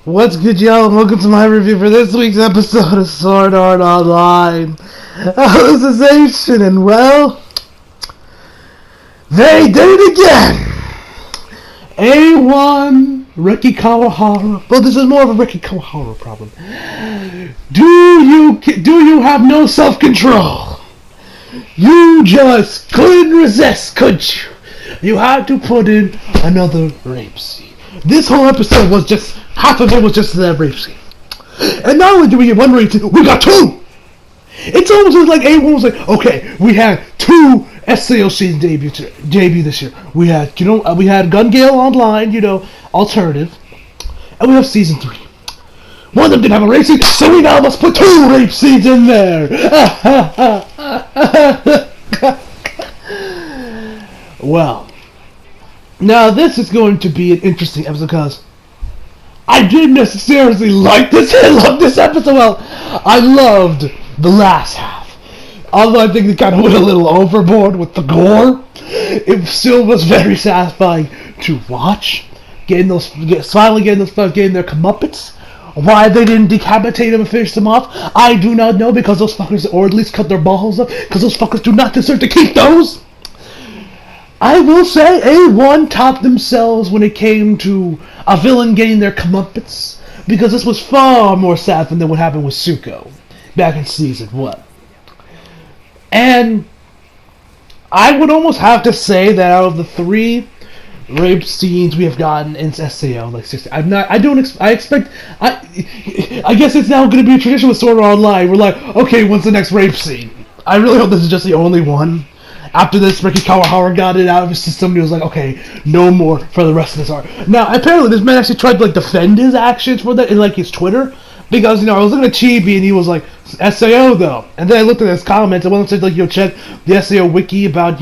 What's good, y'all? Welcome to my review for this week's episode of Sword Art Online. Alicization, and well, they did it again. A1 Ricky Kawahara. Well, this is more of a Ricky Kawahara problem. Do you have no self-control? You just couldn't resist, could you? You had to put in another rape scene. This whole episode was just, half of it was just that rape scene. And not only do we get one rape scene, we got two! It's almost like A1 was like, okay, we had two SAO season debut this year. We had, we had Gun Gale Online, alternative. And we have season 3. One of them didn't have a rape scene, so we now must put two rape scenes in there! Well, now this is going to be an interesting episode because I didn't necessarily like this. I loved this episode. Well, I loved the last half. Although I think they kind of went a little overboard with the gore, it still was very satisfying to watch. Getting those fuckers getting their comeuppance. Why they didn't decapitate them and finish them off, I do not know, because those fuckers, or at least cut their balls up, because those fuckers do not deserve to keep those. I will say A1 topped themselves when it came to a villain getting their comeuppance, because this was far more sad than what happened with Suko back in season 1. And I would almost have to say that out of the 3 rape scenes we have gotten in SAO, like 60, I guess it's now going to be a tradition with Sword Art Online. We're like, okay, what's the next rape scene? I really hope this is just the only one. After this, Ricky Kawahara got it out of his system. He was like, okay, no more for the rest of this arc. Now, apparently, this man actually tried to defend his actions for that in his Twitter. Because, I was looking at Chibi and he was like, SAO though. And then I looked at his comments and one of them said, check the SAO wiki about,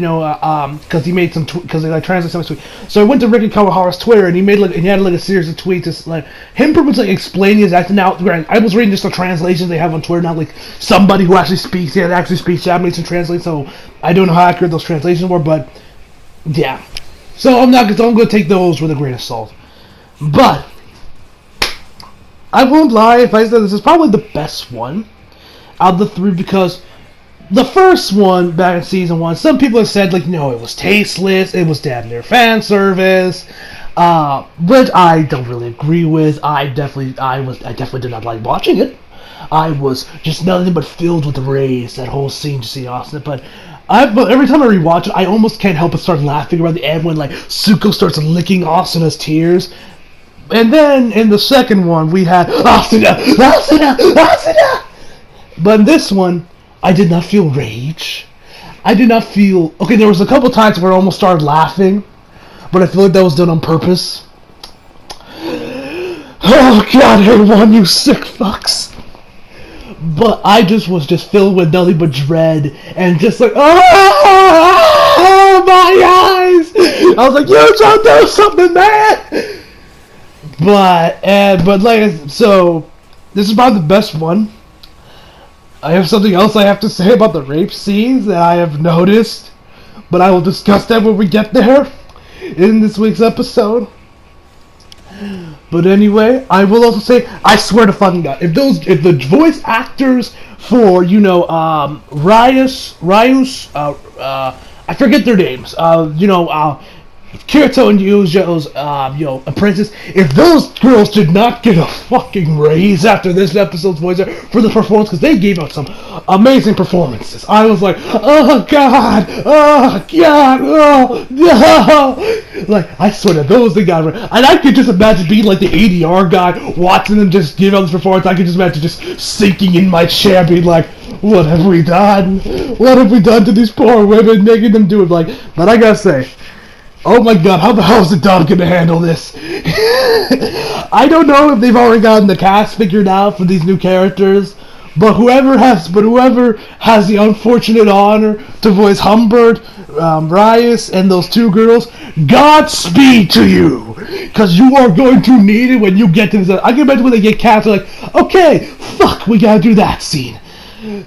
because he made some because they translated some tweet. So I went to Ricky Kawahara's Twitter and he made he had a series of tweets just him pretty much explaining his act. Now, I was reading just the translations they have on Twitter, not somebody who actually speaks Japanese and translates. So I don't know how accurate those translations were, but yeah. So I'm going to take those with a grain of salt. But I won't lie if I said this is probably the best one out of the 3, because the first one back in season 1, some people have said it was tasteless, it was damn near fan service, which I don't really agree with. I definitely did not like watching it. I was just nothing but filled with rage, that whole scene to see Austin. But every time I rewatch it, I almost can't help but start laughing around the end when Suko starts licking Asuna's tears. And then in the second one, we had Asuna. But in this one, I did not feel rage. I did not feel... Okay, there was a couple times where I almost started laughing, but I feel like that was done on purpose. Oh god, A1, you sick fucks. But I was filled with nothing but dread, and just oh my eyes! I was like, you don't do something, man! So this is probably the best one. I have something else I have to say about the rape scenes that I have noticed, but I will discuss that when we get there in this week's episode. But anyway, I will also say, I swear to fucking God, if the voice actors for Ryus, I forget their names, Kirito and Yujo's, apprentice, if those girls did not get a fucking raise after this episode's voice for the performance, because they gave out some amazing performances. I was like, oh god, oh no. I swear to those the guy, and I could just imagine being the ADR guy, watching them just give out this performance. I could just imagine just sinking in my chair, being like, what have we done? What have we done to these poor women, making them do it? But I gotta say, oh my god, how the hell is the dog gonna handle this? I don't know if they've already gotten the cast figured out for these new characters, but whoever has the unfortunate honor to voice Humbert, Ryus, and those 2 girls, Godspeed to you! Because you are going to need it when you get to this. I can imagine when they get cast, they're okay, fuck, we gotta do that scene.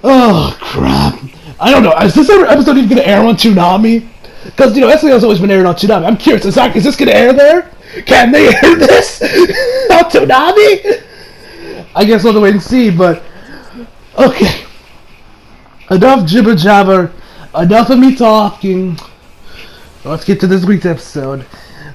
Oh, crap. I don't know, is this episode even gonna air on Toonami? Because, SAO's always been aired on Toonami. I'm curious, is this going to air there? Can they hear this? On Toonami? I guess we'll have to wait and see, but okay. Enough jibber jabber. Enough of me talking. Let's get to this week's episode.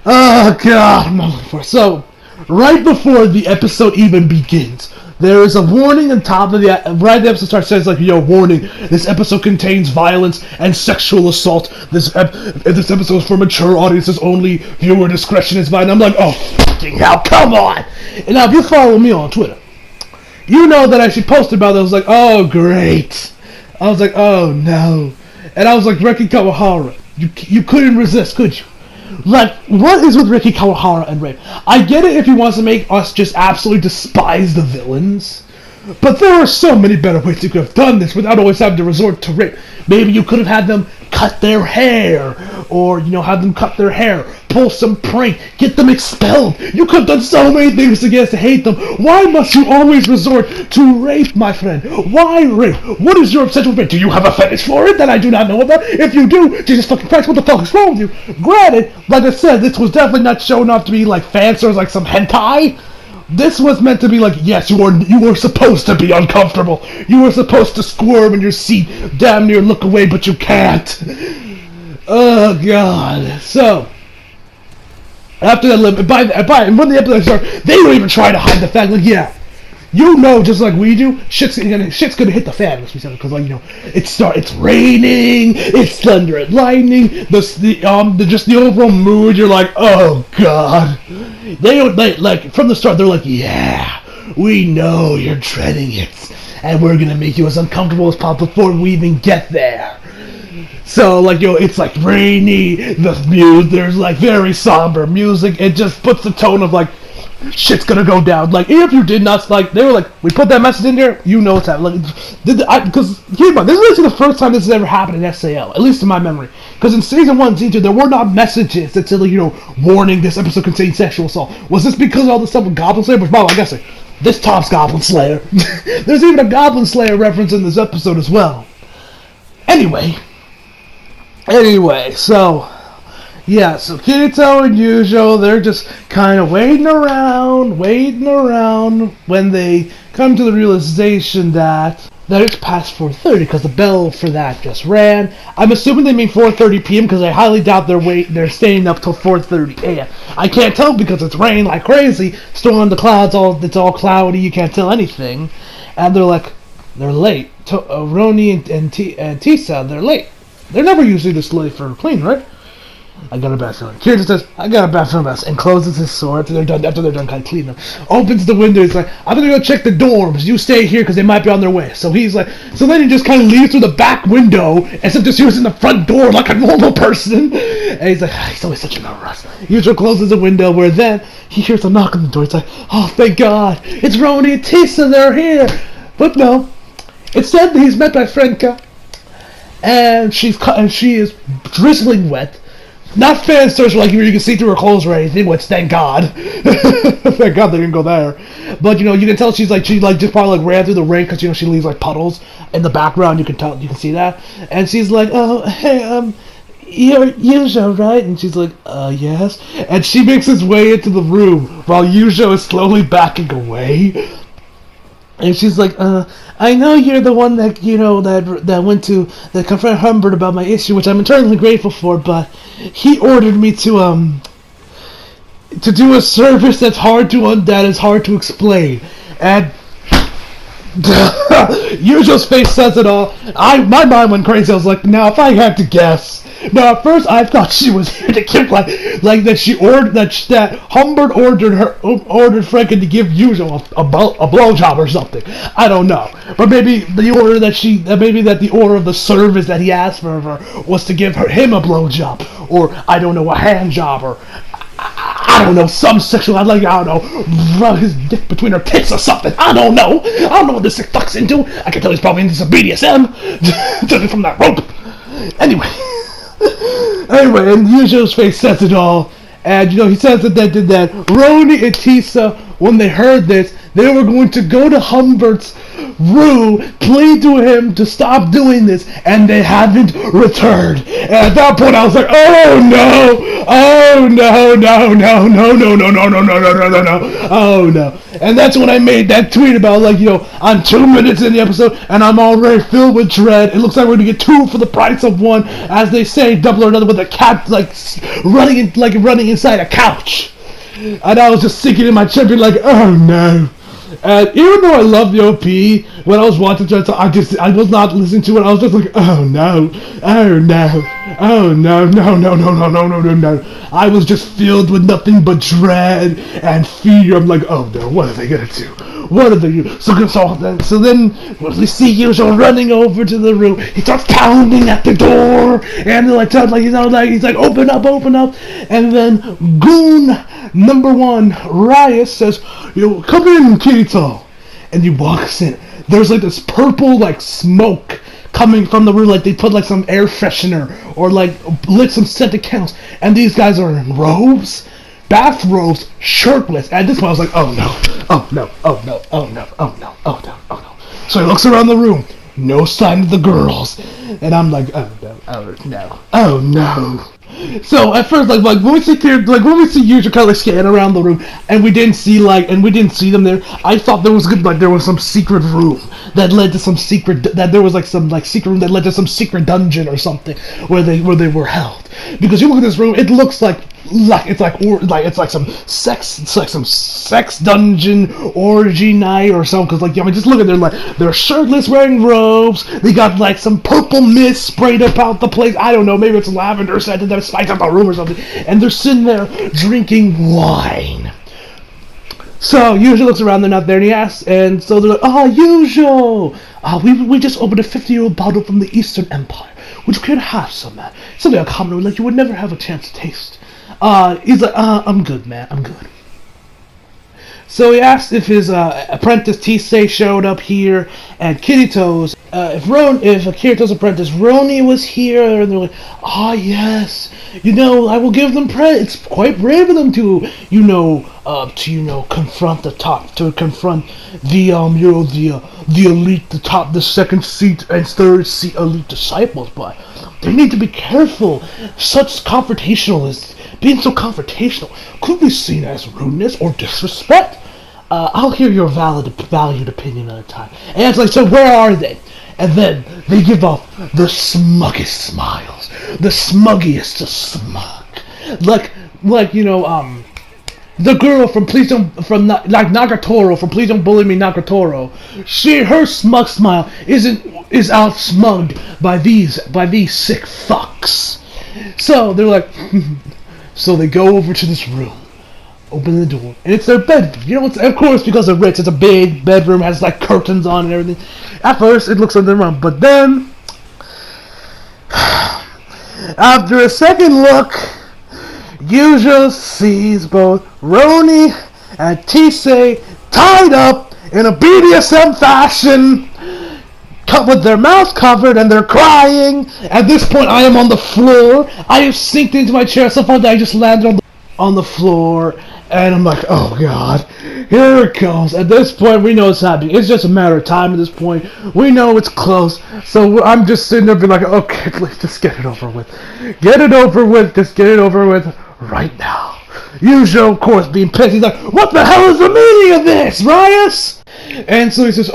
Oh god, I'm not looking for it. So, right before the episode even begins, there is a warning on top of the right. The episode starts says like, "Yo, warning! This episode contains violence and sexual assault. This episode is for mature audiences only. Viewer discretion is advised." I'm like, "Oh fucking hell, come on!" And now, if you follow me on Twitter, you know that I actually posted about it. I was like, "Oh great!" I was like, "Oh no!" And I was like, "Reki Kawahara, you couldn't resist, could you?" Like, what is with Reki Kawahara and rape? I get it if he wants to make us just absolutely despise the villains, but there are so many better ways you could have done this without always having to resort to rape. Maybe you could have had them cut their hair, or, you know, have them cut their hair, pull some prank, get them expelled. You could have done so many things to get us to hate them. Why must you always resort to rape, my friend? Why rape? What is your obsession with rape? Do you have a fetish for it that I do not know about? If you do, Jesus fucking Christ, what the fuck is wrong with you? Granted, like I said, this was definitely not shown off to be like fan service, like some hentai. This was meant to be like, yes, you were supposed to be uncomfortable. You were supposed to squirm in your seat, damn near look away, but you can't. Oh god. So, after that, when the episode started, they don't even try to hide the fact, like, yeah, you know, just like we do, shit's gonna hit the fan, because, like, you know, it's raining, it's thunder and lightning, the overall mood, you're like, oh god. Like, from the start, they're like, yeah, we know you're dreading it, and we're gonna make you as uncomfortable as possible before we even get there. So, like, yo, it's like rainy, there's like very somber music, it just puts the tone of like, shit's gonna go down. Like, if you did not, like, they were like, we put that message in there, you know what's happening. Like, because, hear about this is actually the first time this has ever happened in SAO, at least in my memory. Because in Season 1 and Season 2, there were not messages that said, like, you know, warning, this episode contains sexual assault. Was this because of all the stuff with Goblin Slayer? But, well, I guess this tops Goblin Slayer. There's even a Goblin Slayer reference in this episode as well. Anyway, so, yeah, so Kirito and Yujo, they're just kind of waiting around when they come to the realization that it's past 4:30 because the bell for that just ran. I'm assuming they mean 4:30 p.m. because I highly doubt they're staying up till 4:30 a.m. I can't tell because it's raining like crazy, storm the clouds, it's all cloudy, you can't tell anything. And they're late. Roni and Tisa, they're late. They're never usually this late for a clean, right? I got a bad feeling. Kirito says, I got a bad feeling about this, and closes his sword after they're done kind of cleaning them. Opens the window, he's like, I'm gonna go check the dorms, you stay here because they might be on their way. So he's like, so then he just kind of leaves through the back window, as if just he was in the front door like a normal person. And he's like, he's always such a rush. Yujo closes the window, where then he hears a knock on the door. He's like, oh thank God, it's Roni and Tisa, they're here. But no, instead he's met by Frenka, and she is drizzling wet. Not fan service, like you can see through her clothes or anything, which thank God. Thank God they didn't go there. But, you know, you can tell she just probably like ran through the rain because, you know, she leaves like puddles in the background. You can see that. And she's like, oh, hey, you're Yujo, right? And she's like, yes. And she makes his way into the room while Yujo is slowly backing away. And she's like, I know you're the one that, you know, that confronted Humbert about my issue, which I'm eternally grateful for, but he ordered me to do a service that is hard to explain. And Yujo's face says it all. My mind went crazy. I was like, now if I had to guess. Now at first I thought she was here to give like that she ordered that Humbert ordered Franken to give Yujo a blowjob or something. I don't know, but maybe the order that the order of the service that he asked for her was to give him a blowjob, or I don't know, a hand job, or I don't know, some sexual, I don't know, rub his dick between her tits or something. I don't know what this fucks into. I can tell he's probably into some BDSM, judging from that rope. Anyway, and Yujo's face says it all. And, you know, he says that Roni and Tisa, when they heard this, they were going to go to Humbert's Rue plead to him to stop doing this, and they haven't returned. And at that point, I was like, oh no, oh no, no, no, no, no, no, no, no, no, no, no, no, no, oh no. And that's when I made that tweet about, like, you know, I'm 2 minutes in the episode, and I'm already filled with dread. It looks like we're gonna get 2 for the price of 1, as they say, double or another, with a cat, like, running inside a couch. And I was just sinking in my chair, being like, oh no. And even though I love the OP, when I was watching it, I was not listening to it. I was just like, oh no, oh no, oh no, no, no, no, no, no, no, no, no. I was just filled with nothing but dread and fear. I'm like, oh no, what are they gonna do? What are they do? So then we see Yuzo running over to the room. He starts pounding at the door, and they're like, he's like, open up, open up. And then Goon number 1, Riot, says, come in, Kirito. And he walks in. There's like this purple like smoke coming from the room, like they put like some air freshener or like lit some scented candles. And these guys are in robes, bathrobes, shirtless. At this point, I was like, oh no, oh no, oh no, oh no, oh no, oh no, oh no. So he looks around the room, no sign of the girls, and I'm like, oh no, oh no, oh no. So at first, like when we see Yuja kind of like scan around the room, and we didn't see them there, I thought there was some secret room that led to some secret secret room that led to some secret dungeon or something where they were held. Because you look at this room, it looks like some sex dungeon orgy night or something. Because just look at them, like they're shirtless, wearing robes. They got like some purple mist sprayed about the place. I don't know, maybe it's lavender scented that spice up the room or something. And they're sitting there drinking wine. So Yujo looks around, they're not there, and he asks, and so they're like, Yujo! We just opened a 50-year-old bottle from the Eastern Empire. Would you care to have some, man? Something uncommon, like you would never have a chance to taste. He's like, I'm good, man, I'm good. So he asked if his apprentice Tisei showed up here, and Kirito's, if Kirito's apprentice Roni was here, and they're like, yes, I will give them credit. It's quite brave of them to, confront the elite, the second seat and third seat elite disciples, but they need to be careful. Being so confrontational could be seen as rudeness or disrespect. I'll hear your valued opinion at a time. And it's like, so where are they? And then they give off the smuggest smiles, the smuggiest of smug, the girl from Nagatoro from Please Don't Bully Me Nagatoro. Her smug smile is out smugged by these sick fucks. So they're like, so they go over to this room, open the door, and it's their bedroom. Of course, because they're rich, it's a big bedroom, has like curtains on and everything. At first, it looks like they're wrong, but then, after a second look, Yujo sees both Roni and Tisei tied up in a BDSM fashion, with their mouths covered, and they're crying. At this point, I am on the floor. I have sinked into my chair so far that I just landed on the floor, and I'm like, oh god, here it comes. At this point, we know it's happening. It's just a matter of time at this point. We know it's close, so I'm just sitting there being like, okay, let's just get it over with. Get it over with, just get it over with right now. Yujo, of course, being pissed, he's like, what the hell is the meaning of this, Rias? And so he says,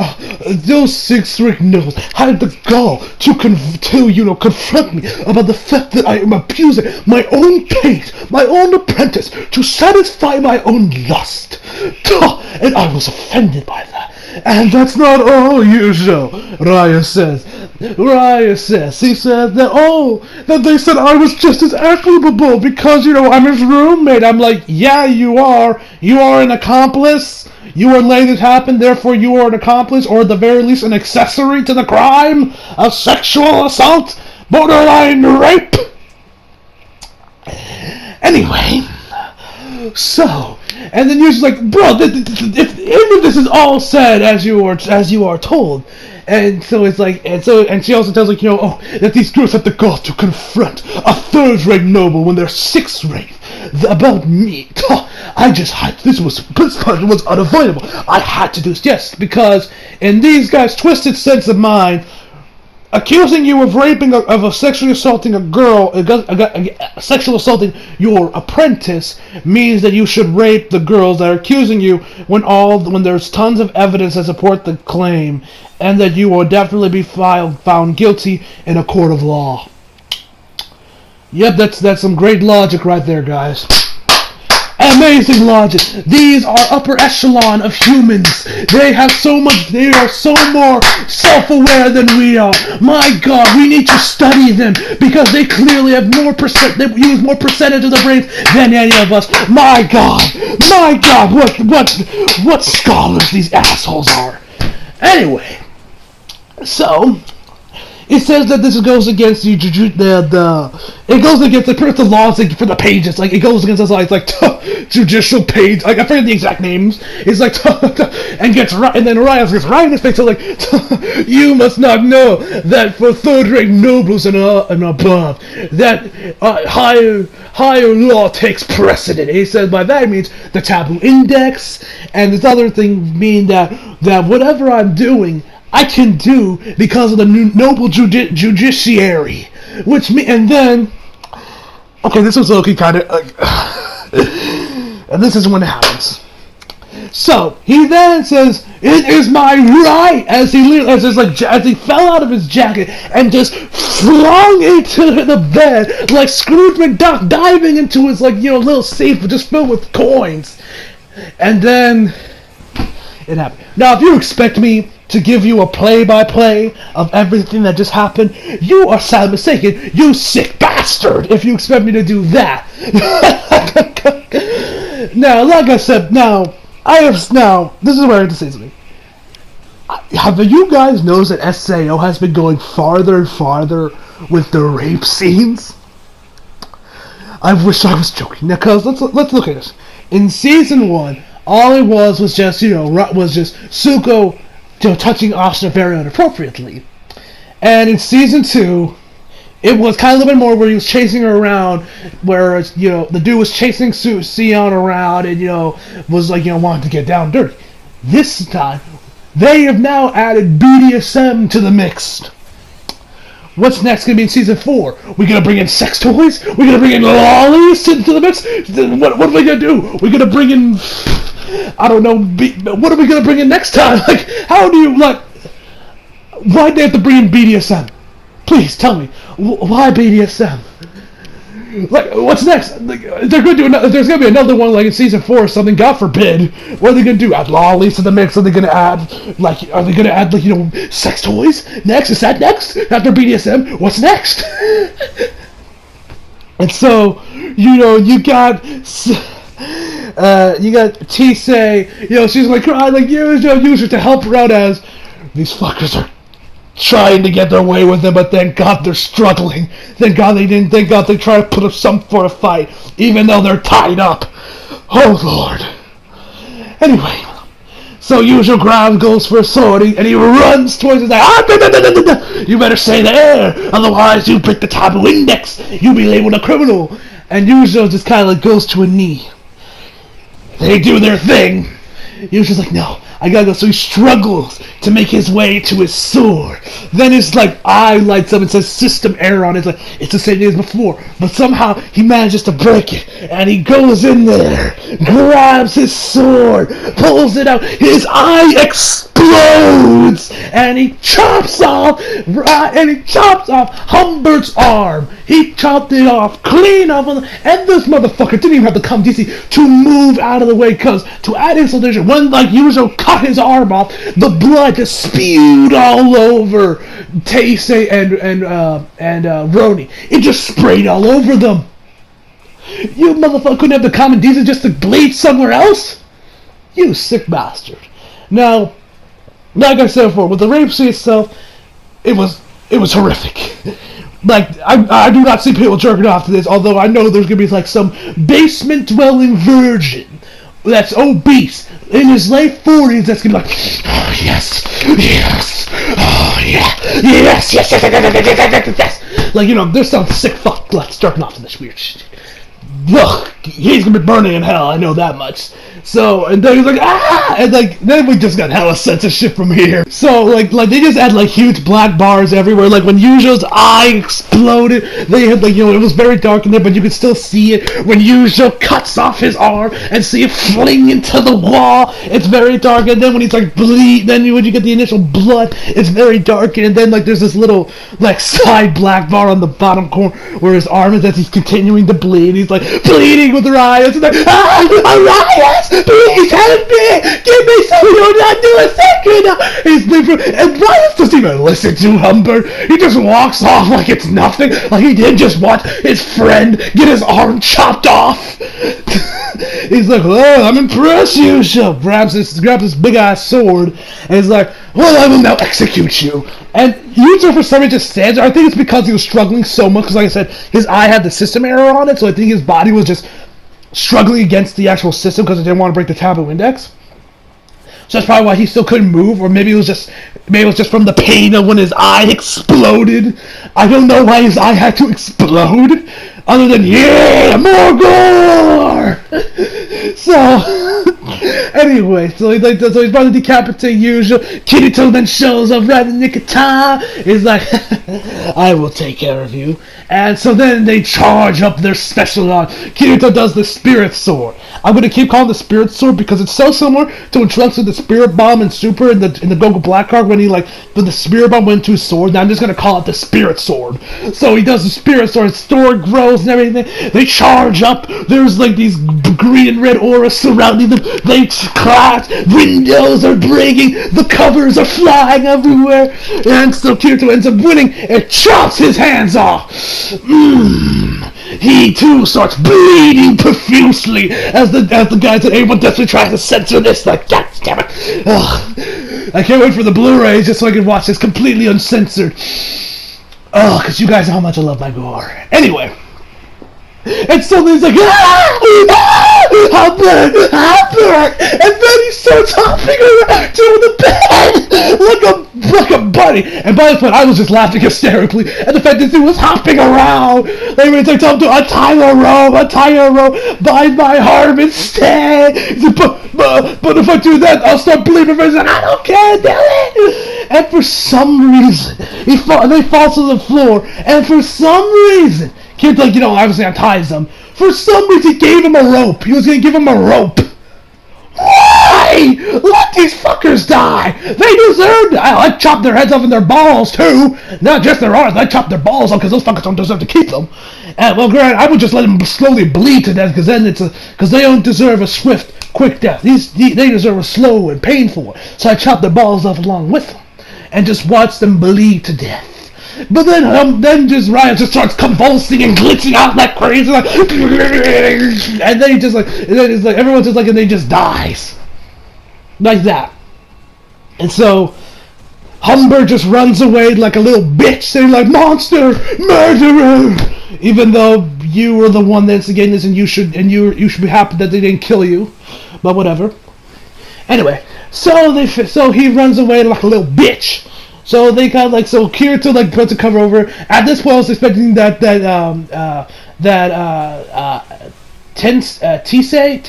those 6 strict nobles had the gall to confront me about the fact that I am abusing my own page, my own apprentice, to satisfy my own lust. And I was offended by that. And that's not all, Yujo, Raya says. He said that they said I was just as equitable because, I'm his roommate. I'm like, yeah, you are. You are an accomplice. You are letting this happen, therefore you are an accomplice, or at the very least an accessory to the crime of sexual assault, borderline rape. Anyway, so, and then you're just like, bro, if this is all said as you are told, and so it's like, and she also tells that these girls have the gall to confront a 3rd-rate noble when they're 6th-rate. about me. I just had this punishment was unavoidable. I had to do this, yes, because in these guys' twisted sense of mind, accusing you of raping of sexually assaulting a girl, sexual assaulting your apprentice means that you should rape the girls that are accusing you when there's tons of evidence that support the claim, and that you will definitely be found guilty in a court of law. Yep, that's some great logic right there, guys. Amazing logic. These are upper echelon of humans. They are so more self-aware than we are. My God, we need to study them because they clearly have they use more percentage of the brains than any of us. My God, what scholars these assholes are. Anyway, so it says that this goes against the laws for the pages. Like, it goes against the laws, like judicial page. Like, I forget the exact names. It's like and then Ryan gets right in his face. So like, you must not know that for third-rate nobles and above, that higher law takes precedent. He says by that means the taboo index, and this other thing mean that whatever I'm doing, I can do because of the noble judiciary, and then, okay, this was Loki kind of, and this is when it happens. So he then says, "It is my right," as he fell out of his jacket and just flung into the bed like Scrooge McDuck diving into his little safe just filled with coins, and then it happened. Now, if you expect me to give you a play-by-play of everything that just happened, you are sadly mistaken, you sick bastard, if you expect me to do that. Now, like I said, this is what I have to say something. Have you guys noticed that SAO has been going farther and farther with the rape scenes? I wish I was joking. Now, cause let's look at this. In season 1, all it was just Suko touching Asuna very inappropriately. And in season 2, it was kind of a little bit more where he was chasing her around, where the dude was chasing Sion around and was wanting to get down dirty. This time, they have now added BDSM to the mix. What's next going to be in season 4? We gonna bring in sex toys? We gonna bring in lollies into the mix? What are we gonna do? We gonna bring in, I don't know, what are we gonna bring in next time? Like, how do you, why'd they have to bring in BDSM? Please tell me, why BDSM? Like, what's next? They're gonna do there's gonna be another one in season 4 or something, God forbid. What are they gonna do? Add lollies to the mix? Are they gonna add, are they gonna add, sex toys? Next? Is that next? After BDSM? What's next? And so, you got Tisei, she's crying, use her to help her out as these fuckers are trying to get their way with them, but thank God they're struggling. Thank God they didn't. Thank God they try to put up some for a fight, even though they're tied up. Oh Lord. Anyway, so Usual Ground goes for a sword, and he runs towards his you better stay there, otherwise you break the taboo index. You'll be labeled a criminal. And Usual just kind of goes to a knee. They do their thing. Usual's no, I gotta go. So he struggles to make his way to his sword. Then his eye lights up and says system error on it. It's the same as before. But somehow he manages to break it. And he goes in there, grabs his sword, pulls it out. His eye explodes, and he chops off Humbert's arm. He chopped it off, clean off, and this motherfucker didn't even have to come DC to move out of the way, because to add insulation, when Yuzo cut his arm off, the blood just spewed all over Taisei and Roni. It just sprayed all over them. You motherfucker couldn't have the common decency just to bleed somewhere else? You sick bastard. Now, like I said before, with the rape scene itself, it was horrific. I do not see people jerking off to this, although I know there's gonna be some basement-dwelling virgin that's obese in his late 40s that's gonna be oh yes, oh yeah, yes. There's some sick fuck jerking off to this weird shit. Ugh. he's gonna be burning in hell. I know that much. So, and then he's like, ah, and like then we just got hella censorship from here. So like they just had like huge black bars everywhere. Like when Yujo's eye exploded, they had like it was very dark in there, but you could still see it when Yujo cuts off his arm and see it fling into the wall. It's very dark, and then when he's like bleed, then when you get the initial blood, it's very dark, and then like there's this little like side black bar on the bottom corner where his arm is as he's continuing to bleed. He's like bleeding with Riot. It's like, Riot, please help me! Give me some you're not doing second! And Riot doesn't even listen to Humber. He just walks off like it's nothing. Like he didn't just watch his friend get his arm chopped off. He's like, oh, I'm impressed, Yusha. Grabs this big ass sword, and he's like, well, I will now execute you. And Yusha for some reason just stands there. I think it's because he was struggling so much, because like I said, his eye had the system error on it, so I think his body was just struggling against the actual system because it didn't want to break the taboo index. So that's probably why he still couldn't move, or maybe it was just from the pain of when his eye exploded. I don't know why his eye had to explode, other than yeah, more gore. So anyway, so he's about to decapitate Yujo. Kirito then shows up right in the nick of time. He's like, I will take care of you. And so then they charge up their special on. Kirito does the Spirit Sword. I'm gonna keep calling the Spirit Sword because it's so similar to when Trunks did the Spirit Bomb in Super in the Goku Black arc when he when the Spirit Bomb went to his sword. Now I'm just gonna call it the Spirit Sword. So he does the Spirit Sword. His sword grows and everything. They charge up. There's like these green and red auras surrounding them. They clash. Windows are breaking. The covers are flying everywhere. And so Kirito ends up winning and chops his hands off. He too starts bleeding profusely as the guys at A1 desperately tries to censor this. Like, God damn it! Ugh. I can't wait for the Blu-ray just so I can watch this completely uncensored. Oh, because you guys know how much I love my gore. Anyway. And so he's like, Humber! And then he starts hopping around to the bed like a bunny. And by the point, I was just laughing hysterically at the fact that he was hopping around. They were like, tell him to untie a rope, bind my arm instead. He said, but if I do that, I'll start bleeding. He's like, I don't care, do it. And for some reason, they fall to the floor. And for some reason, Kid, obviously unties them. For some reason, he gave him a rope. He was going to give him a rope. Why? Let these fuckers die. They deserve it. I'd chop their heads off and their balls, too. Not just their arms. I'd chop their balls off because those fuckers don't deserve to keep them. And, well, granted, I would just let them slowly bleed to death because they don't deserve a swift, quick death. They deserve a slow and painful one. So I chop their balls off along with them and just watch them bleed to death. But then Ryan just starts convulsing and glitching out like crazy, and then everyone's just like, and then he just dies, like that. And so Humber just runs away like a little bitch, saying like, "Monster, murderer!" Even though you were the one that instigated this, and you should be happy that they didn't kill you, but whatever. Anyway, so he runs away like a little bitch. So they got Kirito puts a cover over. At this point, I was expecting that Tensei,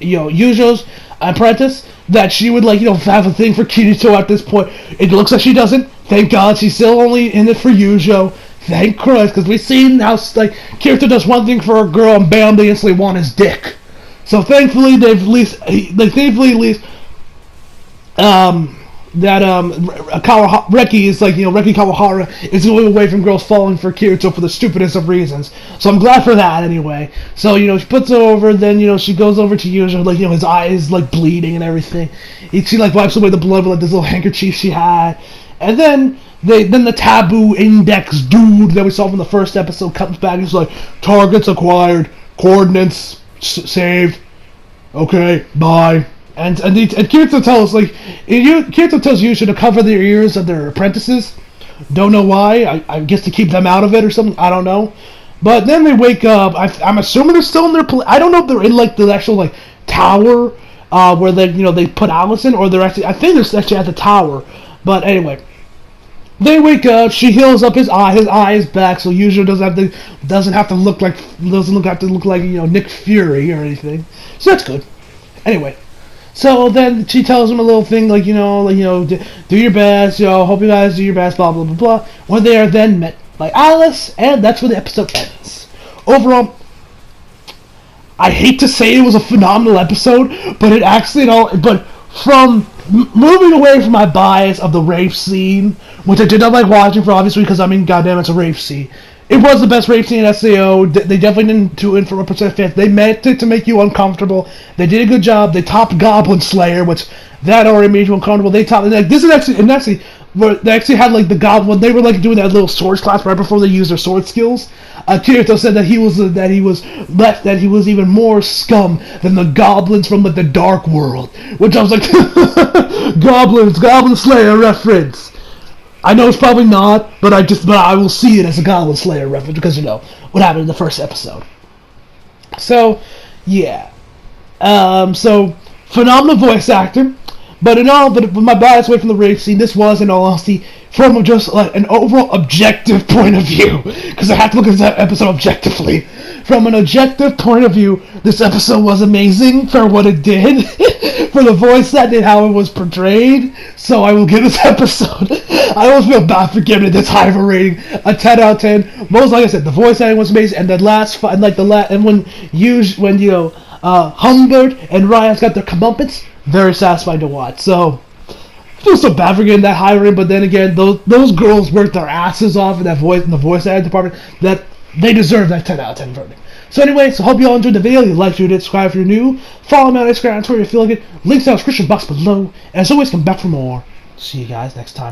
Yujo's apprentice, that she would have a thing for Kirito at this point. It looks like she doesn't. Thank God, she's still only in it for Yujo. Thank Christ, because we've seen how Kirito does one thing for a girl and bam, they instantly want his dick. So thankfully, that Reki is Reki Kawahara is going away from girls falling for Kirito for the stupidest of reasons. So I'm glad for that anyway. So she puts her over, then she goes over to Yujo, his eye is bleeding and everything. She wipes away the blood with this little handkerchief she had, and then the taboo index dude that we saw from the first episode comes back. He's like, targets acquired, coordinates saved. Okay, bye. And Kirito tells Yujo to cover their ears of their apprentices. Don't know why. I guess to keep them out of it or something. I don't know. But then they wake up. I'm assuming they're still in their. I don't know if they're in the actual tower where they put Alice in, or they're actually. I think they're actually at the tower. But anyway, They wake up. She heals up his eye. His eye is back, so usually doesn't have to look like Nick Fury or anything. So that's good. Anyway, so then she tells him a little thing do your best. Hope you guys do your best. Blah blah blah blah. When they are then met by Alice, and that's where the episode ends. Overall, I hate to say it was a phenomenal episode, but it actually from moving away from my bias of the rape scene, which I did not like watching for obviously because goddamn, it's a rape scene. It was the best rape scene in SAO. They definitely didn't do it from a percent. They meant it to make you uncomfortable. They did a good job. They topped Goblin Slayer, which that already made you uncomfortable. They topped this is actually they actually had the Goblin when they were doing that little swords class right before they used their sword skills. Kirito said that he was even more scum than the goblins from the Dark World, which I was like, Goblin Slayer reference. I know it's probably not, but I will see it as a Goblin Slayer reference because what happened in the first episode. So, yeah, so phenomenal voice actor. But with my bias away from the rape scene, this was, in all honesty, from just an overall objective point of view, because I have to look at that episode objectively. From an objective point of view, this episode was amazing for what it did, for the voice acting, how it was portrayed. So I will give this episode. I always feel bad for giving it this high of a rating, a 10 out of 10. Most, like I said, the voice acting was amazing, and when Humbert and Ryan's got their comeuppance. Very satisfying to watch. So, I feel so bad for getting that high rating, but then again, those girls worked their asses off in the voice acting department, that they deserve that 10 out of 10 verdict. So anyway, hope you all enjoyed the video. You like, share, subscribe if you're new. Follow me on Instagram and Twitter if you feel like it. Links down in the description box below. And as always, come back for more. See you guys next time.